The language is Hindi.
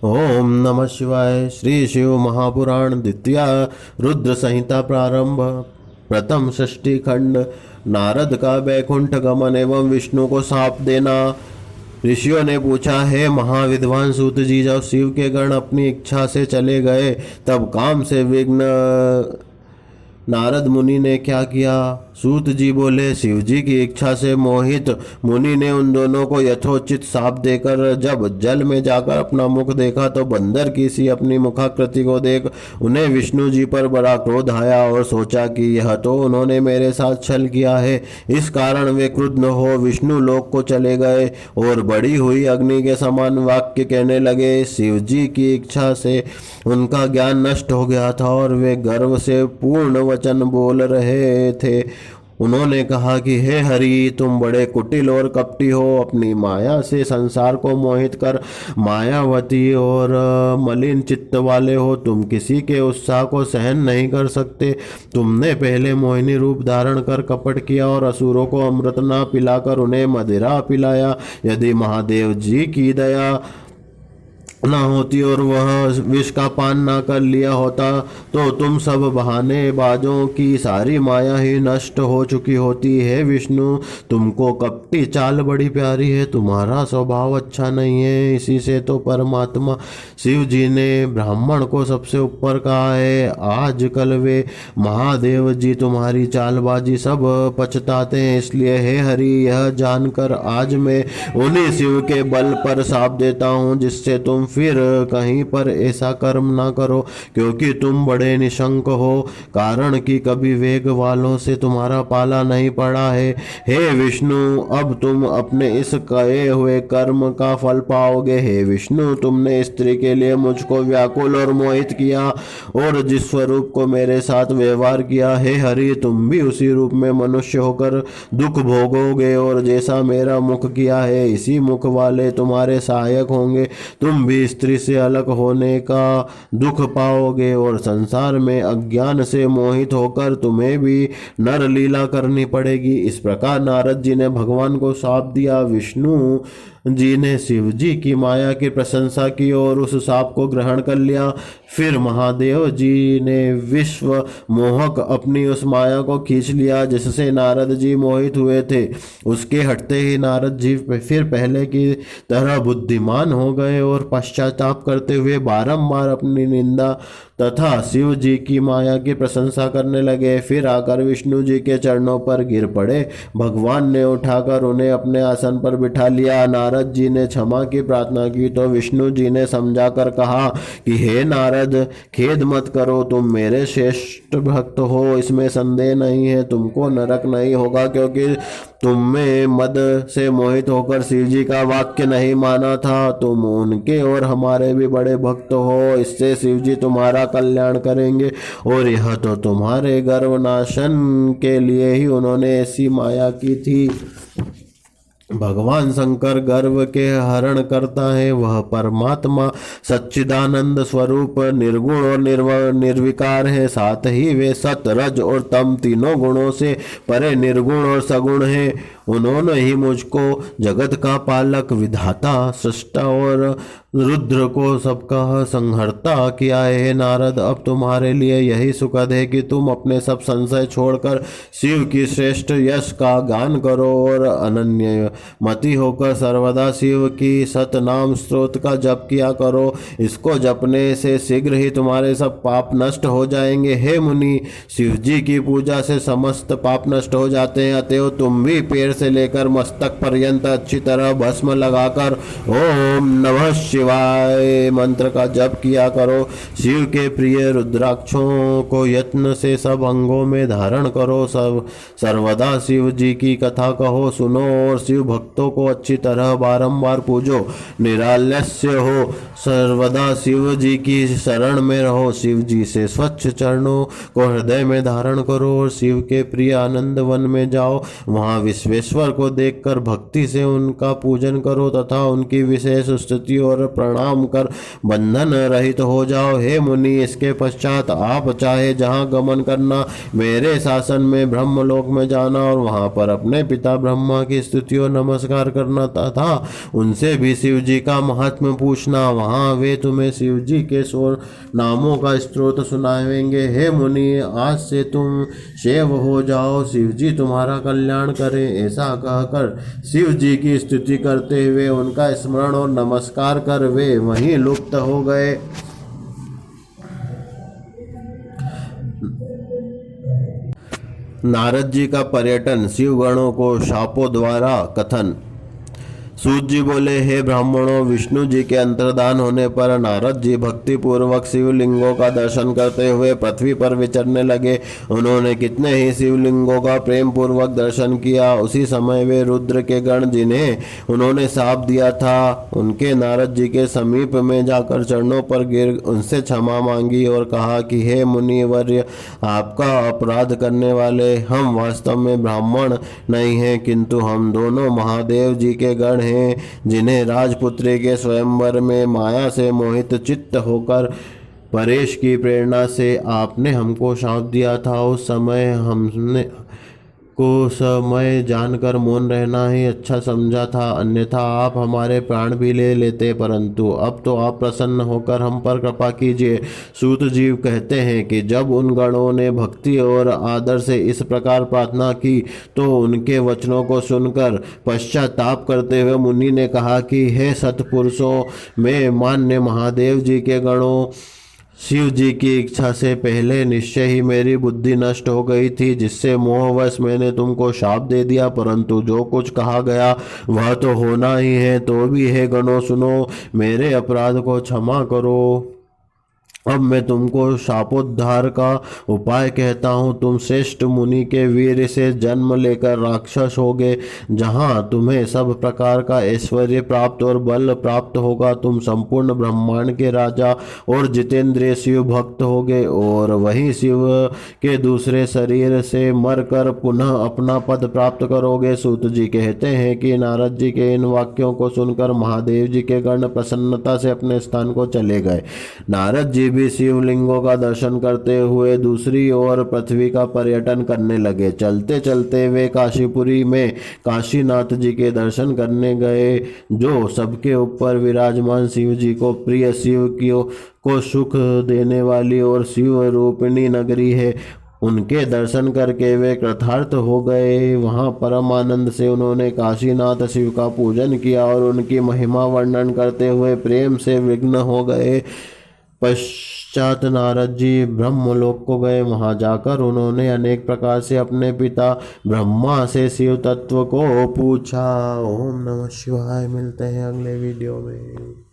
ओम नमः शिवाय। श्री शिव महापुराण द्वितीय रुद्र संहिता प्रारंभ। प्रथम षष्ठी खंड। नारद का बैकुंठ गमन एवं विष्णु को शाप देना। ऋषियों ने पूछा, है महाविद्वान सूत जी, जब शिव के गण अपनी इच्छा से चले गए तब काम से विघ्न नारद मुनि ने क्या किया? सूत जी बोले, शिव जी की इच्छा से मोहित मुनि ने उन दोनों को यथोचित शाप देकर जब जल में जाकर अपना मुख देखा तो बंदर की सी अपनी मुखाकृति को देख उन्हें विष्णु जी पर बड़ा क्रोध आया और सोचा कि यह तो उन्होंने मेरे साथ छल किया है। इस कारण वे क्रुद्ध हो विष्णु लोक को चले गए और बड़ी हुई अग्नि के समान वाक्य कहने लगे। शिव जी की इच्छा से उनका ज्ञान नष्ट हो गया था और वे गर्व से पूर्ण वचन बोल रहे थे। उन्होंने कहा कि हे हरि, तुम बड़े कुटिल और कपटी हो। अपनी माया से संसार को मोहित कर मायावती और मलिन चित्त वाले हो। तुम किसी के उत्साह को सहन नहीं कर सकते। तुमने पहले मोहिनी रूप धारण कर कपट किया और असुरों को अमृत न पिलाकर उन्हें मदिरा पिलाया। यदि महादेव जी की दया ना होती और वह विष का पान ना कर लिया होता तो तुम सब बहाने बाजों की सारी माया ही नष्ट हो चुकी होती है। विष्णु, तुमको कपटी चाल बड़ी प्यारी है, तुम्हारा स्वभाव अच्छा नहीं है। इसी से तो परमात्मा शिव जी ने ब्राह्मण को सबसे ऊपर कहा है। आजकल वे महादेव जी तुम्हारी चालबाजी सब पछताते हैं। इसलिए हे हरि, यह जानकर आज मैं उन्हीं शिव के बल पर शाप देता हूँ जिससे तुम फिर कहीं पर ऐसा कर्म ना करो, क्योंकि तुम बड़े निशंक हो, कारण कि कभी वेग वालों से तुम्हारा पाला नहीं पड़ा है। हे विष्णु, अब तुम अपने इस कहे हुए कर्म का फल पाओगे। हे विष्णु, तुमने स्त्री के लिए मुझको व्याकुल और मोहित किया और जिस स्वरूप को मेरे साथ व्यवहार किया, हे हरि, तुम भी उसी रूप में मनुष्य होकर दुख भोगोगे और जैसा मेरा मुख किया है इसी मुख वाले तुम्हारे सहायक होंगे। तुम भी स्त्री से अलग होने का दुख पाओगे और संसार में अज्ञान से मोहित होकर तुम्हें भी नर लीला करनी पड़ेगी। इस प्रकार नारद जी ने भगवान को शाप दिया। विष्णु जी ने शिव जी की माया की प्रशंसा की और उस शाप को ग्रहण कर लिया। फिर महादेव जी ने विश्व मोहक अपनी उस माया को खींच लिया जिससे नारद जी मोहित हुए थे। उसके हटते ही नारद जी फिर पहले की तरह बुद्धिमान हो गए और पश्चाताप करते हुए बारंबार अपनी निंदा तथा शिव जी की माया की प्रशंसा करने लगे। फिर आकर विष्णु जी के चरणों पर गिर पड़े। भगवान ने उठाकर उन्हें अपने आसन पर बिठा लिया। नारद जी ने क्षमा की प्रार्थना की तो विष्णु जी ने समझाकर कहा कि हे नारद, खेद मत करो, तुम मेरे श्रेष्ठ भक्त हो, इसमें संदेह नहीं है। तुमको नरक नहीं होगा, क्योंकि तुमने मद से मोहित होकर शिव जी का वाक्य नहीं माना था। तुम उनके और हमारे भी बड़े भक्त हो, इससे शिव जी तुम्हारा कल्याण करेंगे और यह तो तुम्हारे गर्व नाशन के लिए ही उन्होंने ऐसी माया की थी। भगवान शंकर गर्व के हरण करता है। वह परमात्मा सच्चिदानंद स्वरूप निर्गुण और निर्विकार है। साथ ही वे सत, रज और तम तीनों गुणों से परे निर्गुण और सगुण है। उन्होंने ही मुझको जगत का पालक, विधाता, सृष्टा और रुद्र को सबका संहर्ता किया है। नारद, अब तुम्हारे लिए यही सुखद है कि तुम अपने सब संशय छोड़कर शिव की श्रेष्ठ यश का गान करो और अनन्य मति होकर सर्वदा शिव की सतनाम स्त्रोत का जप किया करो। इसको जपने से शीघ्र ही तुम्हारे सब पाप नष्ट हो जाएंगे। हे मुनि, शिव जी की पूजा से समस्त पाप नष्ट हो जाते हैं। अतएव तुम भी पैर से लेकर मस्तक पर्यंत अच्छी तरह भस्म लगाकर ओम नमः शिवाय मंत्र का जप किया करो। शिव के प्रिय रुद्राक्षों को यत्न से सब अंगों में धारण करो। सब सर्वदा शिव जी की कथा कहो, सुनो और शिव भक्तों को अच्छी तरह बारंबार पूजो। निरालस्य हो, सर्वदा शिव जी की शरण में रहो। शिव जी से स्वच्छ चरणों को हृदय में धारण करो और शिव के प्रिय आनंद वन में जाओ। वहाँ विश्वेश्वर ईश्वर को देखकर भक्ति से उनका पूजन करो तथा उनकी विशेष स्तुति और प्रणाम कर बंधन रहित हो जाओ। हे मुनि, इसके पश्चात आप चाहे जहाँ गमन करना, मेरे शासन में ब्रह्मलोक में जाना और वहाँ पर अपने पिता ब्रह्मा की स्तुति और नमस्कार करना तथा उनसे भी शिव जी का महात्म्य पूछना। वहाँ वे तुम्हें शिव जी के 100 नामों का स्त्रोत सुनाएंगे। हे मुनि, आज से तुम शैव हो जाओ, शिव जी तुम्हारा कल्याण करें। ऐसा कहकर शिव जी की स्तुति करते हुए उनका स्मरण और नमस्कार कर वे वहीं लुप्त हो गए। नारद जी का पर्यटन, शिवगणों को शापों द्वारा कथन। सूत जी बोले, हे ब्राह्मणों, विष्णु जी के अंतर्धान होने पर नारद जी भक्ति पूर्वक शिवलिंगों का दर्शन करते हुए पृथ्वी पर विचरने लगे। उन्होंने कितने ही शिवलिंगों का प्रेम पूर्वक दर्शन किया। उसी समय वे रुद्र के गण, जिन्हें उन्होंने शाप दिया था, उनके नारद जी के समीप में जाकर चरणों पर गिर उनसे क्षमा मांगी और कहा कि हे मुनिवर्य, आपका अपराध करने वाले हम वास्तव में ब्राह्मण नहीं हैं, किंतु हम दोनों महादेव जी के गण हैं, जिन्हें राजपुत्री के स्वयंवर में माया से मोहित चित्त होकर परेश की प्रेरणा से आपने हमको शाप दिया था। उस समय हमने को समय जानकर मौन रहना ही अच्छा समझा था, अन्यथा आप हमारे प्राण भी ले लेते, परंतु अब तो आप प्रसन्न होकर हम पर कृपा कीजिए। सूत जीव कहते हैं कि जब उन गणों ने भक्ति और आदर से इस प्रकार प्रार्थना की तो उनके वचनों को सुनकर पश्चाताप करते हुए मुनि ने कहा कि हे सत्पुरुषों, मैं मान्य महादेव जी के गणों, शिव जी की इच्छा से पहले निश्चय ही मेरी बुद्धि नष्ट हो गई थी, जिससे मोहवश मैंने तुमको शाप दे दिया, परंतु जो कुछ कहा गया वह तो होना ही है। तो भी हे गणों, सुनो, मेरे अपराध को क्षमा करो। अब मैं तुमको शापोद्धार का उपाय कहता हूँ। तुम श्रेष्ठ मुनि के वीर से जन्म लेकर राक्षस होगे, जहाँ तुम्हें सब प्रकार का ऐश्वर्य प्राप्त और बल प्राप्त होगा। तुम संपूर्ण ब्रह्मांड के राजा और जितेंद्रिय शिव भक्त होगे और वहीं शिव के दूसरे शरीर से मरकर पुनः अपना पद प्राप्त करोगे। सूत जी कहते हैं कि नारद जी के इन वाक्यों को सुनकर महादेव जी के गण प्रसन्नता से अपने स्थान को चले गए। नारद जी भी शिवलिंगों का दर्शन करते हुए दूसरी ओर पृथ्वी का पर्यटन करने लगे। चलते चलते वे काशीपुरी में काशीनाथ जी के दर्शन करने गए, जो सबके ऊपर विराजमान शिव जी को प्रिय, शिव को सुख देने वाली और शिव रूपिणी नगरी है। उनके दर्शन करके वे कृतार्थ हो गए। वहाँ परम आनंद से उन्होंने काशीनाथ शिव का पूजन किया और उनकी महिमा वर्णन करते हुए प्रेम से विघ्न हो गए। पश्चात नारद जी ब्रह्मलोक को गए। वहां जाकर उन्होंने अनेक प्रकार से अपने पिता ब्रह्मा से शिव तत्व को पूछा। ओम नमः शिवाय। मिलते हैं अगले वीडियो में।